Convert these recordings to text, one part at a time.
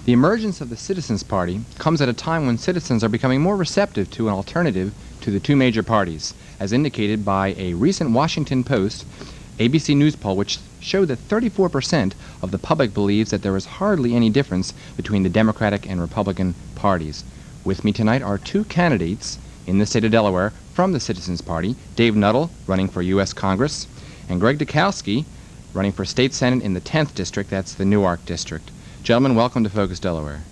The emergence of the Citizens Party comes at a time when citizens are becoming more receptive to an alternative to the two major parties, as indicated by a recent Washington Post ABC News poll which showed that 34% of the public believes that there is hardly any difference between the Democratic and Republican parties. With me tonight are two candidates in the state of Delaware from the Citizens Party, Dave Nuttall, running for U.S. Congress, and Greg Cowsky, running for State Senate in the 10th District, that's the Newark District. Gentlemen, welcome to Focus Delaware.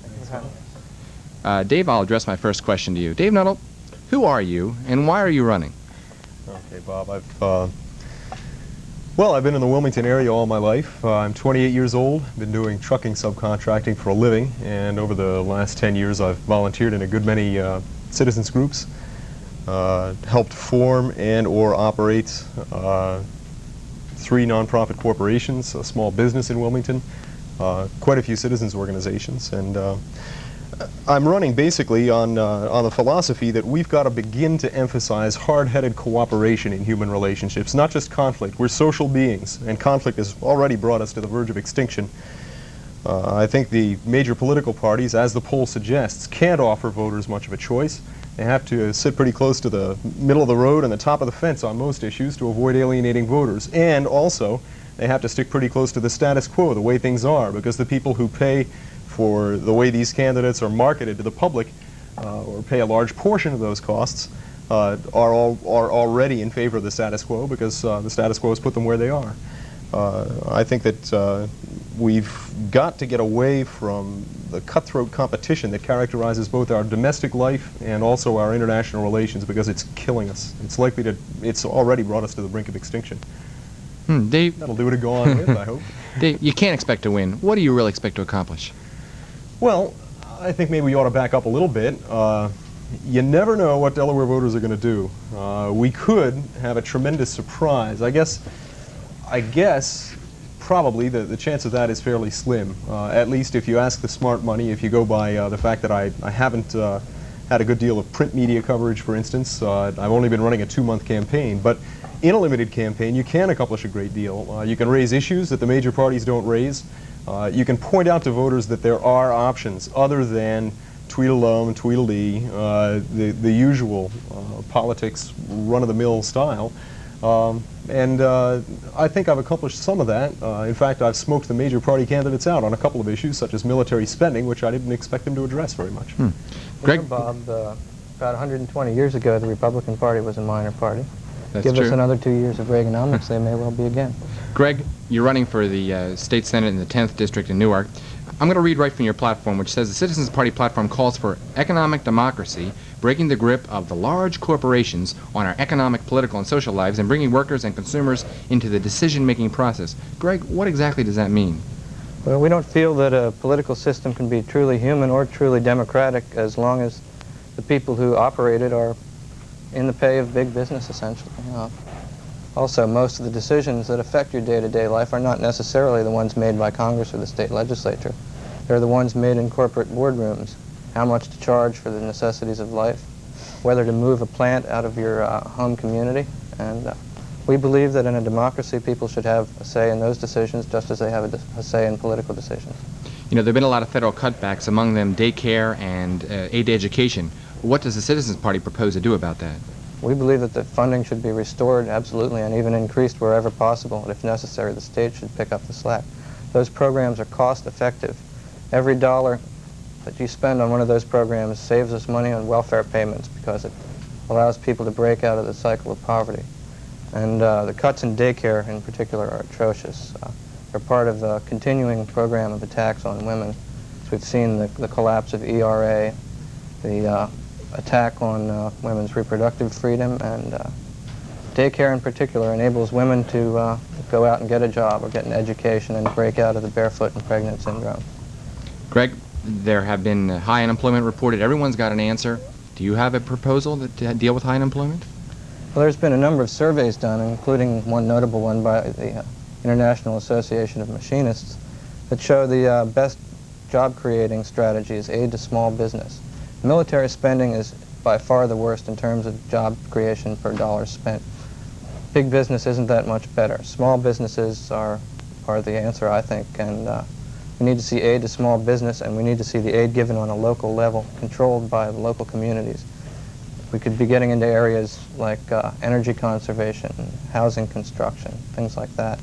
Dave, I'll address my first question to you. Dave Nuttall, who are you and why are you running? Okay, Bob, I've been in the Wilmington area all my life. I'm 28 years old, been doing trucking subcontracting for a living, and over the last 10 years I've volunteered in a good many citizens groups, helped form and or operate 3 nonprofit corporations, a small business in Wilmington, quite a few citizens organizations, and I'm running basically on the philosophy that we've got to begin to emphasize hard-headed cooperation in human relationships, not just conflict. We're social beings, and conflict has already brought us to the verge of extinction. I think the major political parties, as the poll suggests, can't offer voters much of a choice. They have to sit pretty close to the middle of the road and the top of the fence on most issues to avoid alienating voters. And also, they have to stick pretty close to the status quo, the way things are, because the people who pay for the way these candidates are marketed to the public, or pay a large portion of those costs, are already in favor of the status quo because the status quo has put them where they are. I think that we've got to get away from the cutthroat competition that characterizes both our domestic life and also our international relations, because it's killing us. It's already brought us to the brink of extinction. Dave, that'll do it to go on with, I hope. Dave, you can't expect to win. What do you really expect to accomplish? Well, I think maybe we ought to back up a little bit. You never know what Delaware voters are going to do. We could have a tremendous surprise. I guess probably the chance of that is fairly slim, at least if you ask the smart money, if you go by the fact that I haven't had a good deal of print media coverage, for instance. I've only been running a 2-month campaign, but in a limited campaign you can accomplish a great deal. You can raise issues that the major parties don't raise. You can point out to voters that there are options other than Tweedledum, Tweedledee, the usual politics, run-of-the-mill style. And I think I've accomplished some of that. In fact, I've smoked the major party candidates out on a couple of issues, such as military spending, which I didn't expect them to address very much. Greg? You know, Bob, about 120 years ago, the Republican Party was a minor party. Give us another 2 years of Reaganomics, they may well be again. Greg, you're running for the State Senate in the 10th District in Newark. I'm going to read right from your platform, which says the Citizens Party platform calls for economic democracy, breaking the grip of the large corporations on our economic, political, and social lives, and bringing workers and consumers into the decision-making process. Greg, what exactly does that mean? Well, we don't feel that a political system can be truly human or truly democratic as long as the people who operate it are in the pay of big business, essentially. Also, most of the decisions that affect your day-to-day life are not necessarily the ones made by Congress or the state legislature. They're the ones made in corporate boardrooms. How much to charge for the necessities of life, whether to move a plant out of your home community. And we believe that in a democracy, people should have a say in those decisions just as they have a say in political decisions. You know, there have been a lot of federal cutbacks, among them daycare and aid to education. What does the Citizens Party propose to do about that? We believe that the funding should be restored, absolutely, and even increased wherever possible. And if necessary, the state should pick up the slack. Those programs are cost-effective. Every dollar that you spend on one of those programs saves us money on welfare payments because it allows people to break out of the cycle of poverty. And the cuts in daycare, in particular, are atrocious. They're part of a continuing program of attacks on women. So we've seen the collapse of ERA, the attack on women's reproductive freedom, and daycare in particular enables women to go out and get a job or get an education and break out of the barefoot and pregnant syndrome. Greg, there have been high unemployment reported. Everyone's got an answer. Do you have a proposal to deal with high unemployment? Well, there's been a number of surveys done, including one notable one by the International Association of Machinists, that show the best job-creating strategy is aid to small business. Military spending is by far the worst in terms of job creation per dollar spent. Big business isn't that much better. Small businesses are the answer, I think, and We need to see aid to small business, and we need to see the aid given on a local level, controlled by the local communities. We could be getting into areas like energy conservation, housing construction, things like that,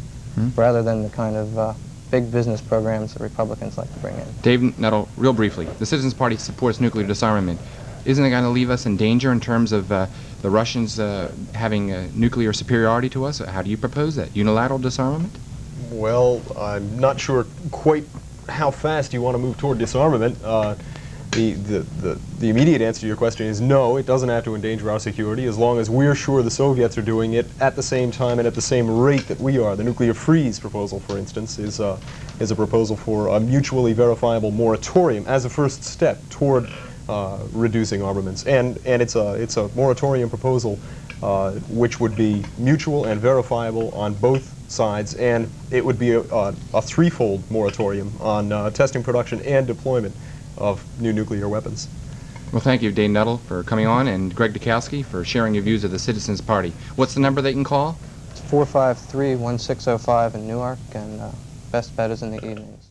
rather than the kind of big business programs that Republicans like to bring in. Dave Nuttall, real briefly, the Citizens Party supports nuclear disarmament. Isn't it going to leave us in danger in terms of the Russians having nuclear superiority to us? How do you propose that? Unilateral disarmament? Well, I'm not sure quite how fast you want to move toward disarmament. The immediate answer to your question is no, it doesn't have to endanger our security as long as we're sure the Soviets are doing it at the same time and at the same rate that we are. The nuclear freeze proposal, for instance, is a proposal for a mutually verifiable moratorium as a first step toward reducing armaments. And it's a moratorium proposal which would be mutual and verifiable on both sides, and it would be a threefold moratorium on testing, production, and deployment of new nuclear weapons. Well, thank you, Dave Nuttall, for coming on, and Greg Cowsky for sharing your views of the Citizens Party. What's the number they can call? It's 453-1605 in Newark, and best bet is in the evenings.